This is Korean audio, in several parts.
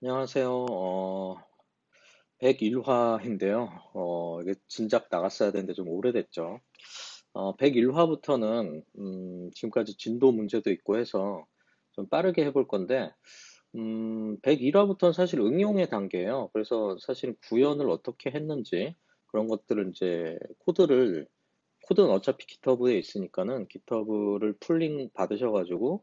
안녕하세요. 101화인데요. 이게 진작 나갔어야 되는데 좀 오래됐죠. 101화부터는, 지금까지 진도 문제도 있고 해서 좀 빠르게 해볼 건데, 101화부터는 사실 응용의 단계예요. 그래서 사실 구현을 어떻게 했는지 그런 것들을 이제 코드는 어차피 GitHub에 있으니까는 GitHub를 풀링 받으셔가지고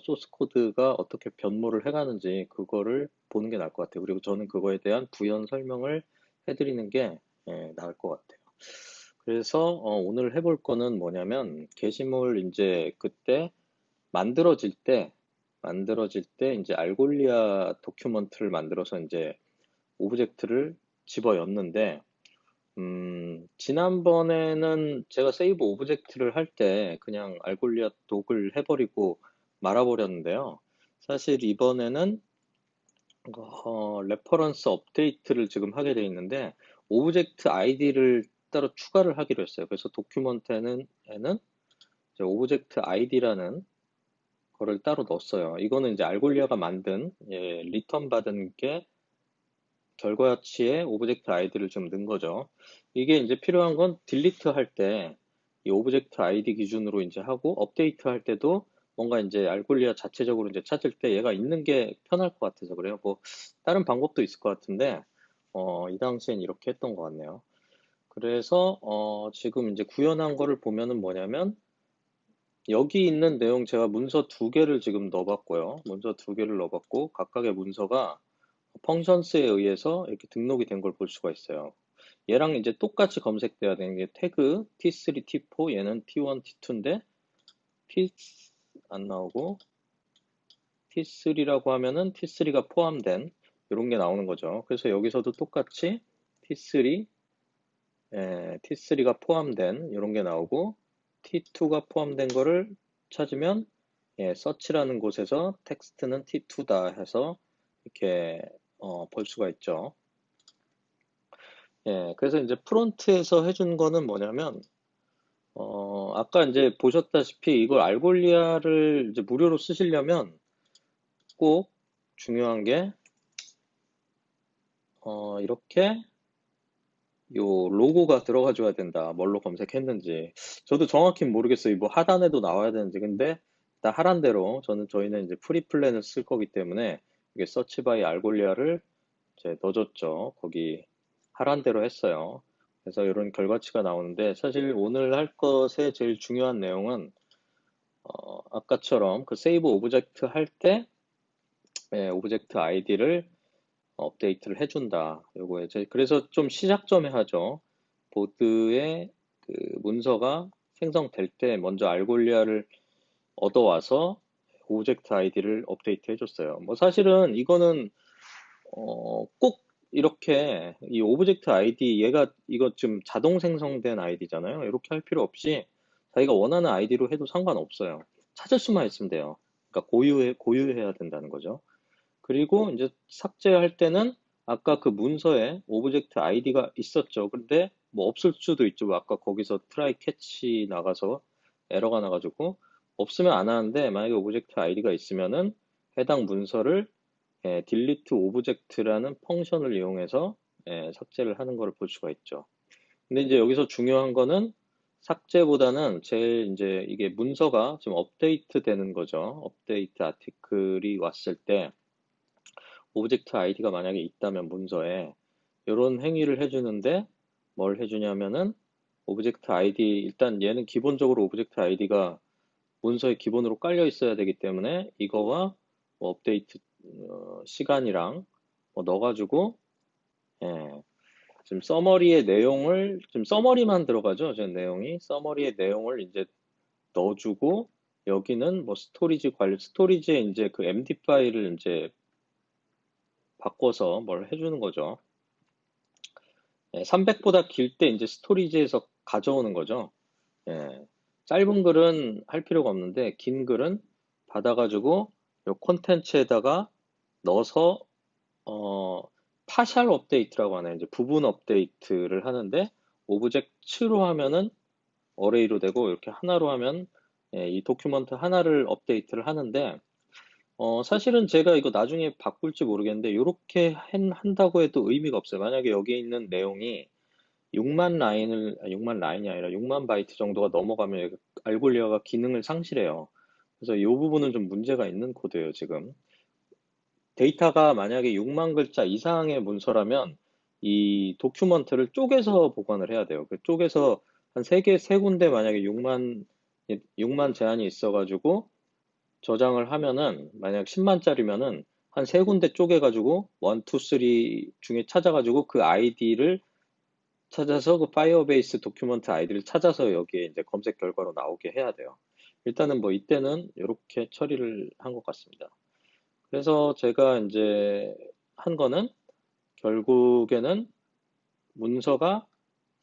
소스 코드가 어떻게 변모를 해가는지 그거를 보는 게 나을 것 같아요. 그리고 저는 그거에 대한 부연 설명을 해드리는 게 나을 것 같아요. 그래서 오늘 해볼 거는 뭐냐면 게시물 이제 그때 만들어질 때 이제 알골리아 도큐먼트를 만들어서 이제 오브젝트를 집어였는데 지난번에는 제가 세이브 오브젝트를 할 때 그냥 알골리아 독을 해버리고 말아버렸는데요. 사실 이번에는 레퍼런스 업데이트를 지금 하게 돼 있는데 오브젝트 아이디를 따로 추가를 하기로 했어요. 그래서 도큐먼트에는 이제 오브젝트 아이디라는 거를 따로 넣었어요. 이거는 이제 알골리아가 만든 리턴 받은 게 결과치에 오브젝트 아이디를 좀 넣은 거죠. 이게 이제 필요한 건 딜리트 할 때 이 오브젝트 아이디 기준으로 이제 하고 업데이트 할 때도 뭔가 이제 알골리아 자체적으로 이제 찾을 때 얘가 있는 게 편할 것 같아서 그래요. 뭐 다른 방법도 있을 것 같은데 이 당시엔 이렇게 했던 것 같네요. 그래서 지금 이제 구현한 거를 보면은 뭐냐면 여기 있는 내용 제가 문서 두 개를 지금 넣어봤고요. 문서 두 개를 넣어봤고 각각의 문서가 펑션스에 의해서 이렇게 등록이 된 걸 볼 수가 있어요. 얘랑 이제 똑같이 검색돼야 되는 게 태그 T3, T4, 얘는 T1, T2인데 T 안 나오고 T3라고 하면은 T3가 포함된 이런 게 나오는 거죠. 그래서 여기서도 똑같이 T3, T3가 포함된 이런 게 나오고 T2가 포함된 거를 찾으면 서치라는 곳에서 텍스트는 T2다 해서 이렇게 볼 수가 있죠. 그래서 이제 프론트에서 해준 거는 뭐냐면, 아까 이제 보셨다시피 이걸 알골리아를 이제 무료로 쓰시려면 꼭 중요한 게, 이렇게 요 로고가 들어가 줘야 된다. 뭘로 검색했는지. 저도 정확히 모르겠어요. 뭐 하단에도 나와야 되는지. 근데 일단 하란 대로 저희는 이제 프리 플랜을 쓸 거기 때문에 이게 서치 바이 알골리아를 이제 넣어줬죠. 거기 하란 대로 했어요. 그래서 이런 결과치가 나오는데 사실 오늘 할 것의 제일 중요한 내용은 아까처럼 그 세이브 오브젝트 할 때 오브젝트 아이디를 업데이트를 해준다. 요거에 그래서 좀 시작점에 하죠. 보드에 그 문서가 생성될 때 먼저 알골리아를 얻어와서 오브젝트 아이디를 업데이트 해줬어요. 뭐 사실은 이거는 꼭 이렇게 이 오브젝트 아이디 얘가 이거 지금 자동 생성된 아이디잖아요. 이렇게 할 필요 없이 자기가 원하는 아이디로 해도 상관없어요. 찾을 수만 있으면 돼요. 그러니까 고유해야 된다는 거죠. 그리고 이제 삭제할 때는 아까 그 문서에 오브젝트 아이디가 있었죠. 근데 뭐 없을 수도 있죠. 뭐 아까 거기서 트라이 캐치 나가서 에러가 나가지고 없으면 안 하는데 만약에 오브젝트 아이디가 있으면은 해당 문서를 delete object라는 펑션을 이용해서 삭제를 하는 것을 볼 수가 있죠. 근데 이제 여기서 중요한 거는 삭제보다는 제일 이제 이게 문서가 지금 업데이트 되는 거죠. 업데이트 아티클이 왔을 때 오브젝트 아이디가 만약에 있다면 문서에 이런 행위를 해주는데 뭘 해주냐면은 오브젝트 아이디 일단 얘는 기본적으로 오브젝트 아이디가 문서에 기본으로 깔려 있어야 되기 때문에 이거와 뭐 업데이트 시간이랑 뭐 넣어가지고 예, 지금 서머리의 내용을 지금 서머리만 들어가죠. 지금 내용이 서머리의 내용을 이제 넣어주고 여기는 뭐 스토리지 관리 스토리지에 이제 그 MD 파일을 이제 바꿔서 뭘 해주는 거죠. 300보다 길 때 이제 스토리지에서 가져오는 거죠. 예, 짧은 글은 할 필요가 없는데 긴 글은 받아가지고 요 콘텐츠에다가 넣어서 어, 파샬 업데이트라고 하나요? 이제 부분 업데이트를 하는데 오브젝트로 하면은 어레이로 되고 이렇게 하나로 하면 이 도큐먼트 하나를 업데이트를 하는데 사실은 제가 이거 나중에 바꿀지 모르겠는데, 이렇게 한다고 해도 의미가 없어요. 만약에 여기 있는 내용이 6만 라인이 아니라 6만 바이트 정도가 넘어가면 알골리아가 기능을 상실해요. 그래서 이 부분은 좀 문제가 있는 코드예요, 지금. 데이터가 만약에 6만 글자 이상의 문서라면 이 도큐먼트를 쪼개서 보관을 해야 돼요. 그 쪼개서 한 세 군데 만약에 6만 제한이 있어가지고 저장을 하면은 만약 10만짜리면은 한 세 군데 쪼개가지고 1, 2, 3 중에 찾아가지고 그 아이디를 찾아서 그 파이어베이스 도큐먼트 아이디를 찾아서 여기에 이제 검색 결과로 나오게 해야 돼요. 일단은 뭐 이때는 이렇게 처리를 한 것 같습니다. 그래서 제가 이제 한 거는 결국에는 문서가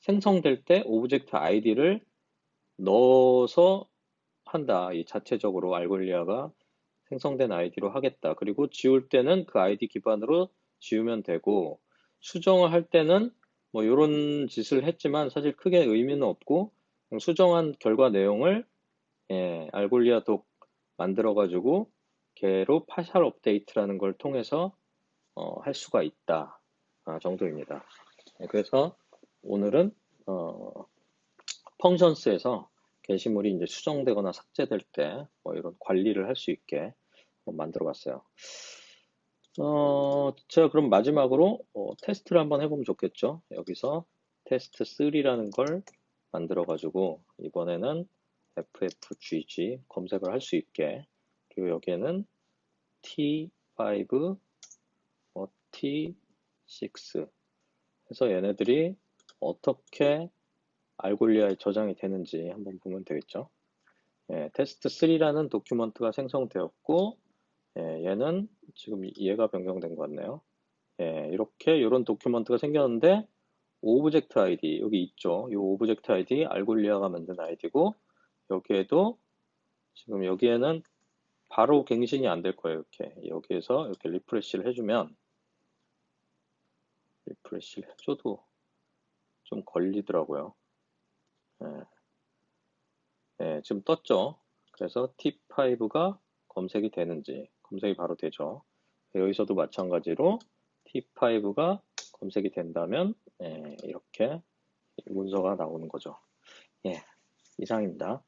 생성될 때 오브젝트 아이디를 넣어서 한다. 이 자체적으로 알골리아가 생성된 아이디로 하겠다. 그리고 지울 때는 그 아이디 기반으로 지우면 되고, 수정을 할 때는 뭐 이런 짓을 했지만 사실 크게 의미는 없고, 그냥 수정한 결과 내용을 알골리아 독 만들어가지고 걔로 파셜 업데이트라는 걸 통해서 할 수가 있다 정도입니다. 그래서 오늘은 펑션스에서 게시물이 이제 수정되거나 삭제될 때 뭐 이런 관리를 할 수 있게 만들어 봤어요. 제가 그럼 마지막으로 테스트를 한번 해보면 좋겠죠. 여기서 테스트 3라는 걸 만들어 가지고 이번에는 ffgg 검색을 할 수 있게, 그리고 여기에는 t5, t6 해서 얘네들이 어떻게 알골리아에 저장이 되는지 한번 보면 되겠죠. 테스트 3라는 도큐먼트가 생성되었고, 얘는 지금 얘가 변경된 것 같네요. 이렇게 이런 도큐먼트가 생겼는데 오브젝트 아이디 여기 있죠. 이 오브젝트 아이디 알골리아가 만든 아이디고, 여기에도 지금 여기에는 바로 갱신이 안 될 거예요. 이렇게 여기에서 이렇게 리프레시를 해주면, 리프레시를 해줘도 좀 걸리더라고요. 지금 떴죠. 그래서 T5가 검색이 되는지, 검색이 바로 되죠. 여기서도 마찬가지로 T5가 검색이 된다면 이렇게 문서가 나오는 거죠. 이상입니다.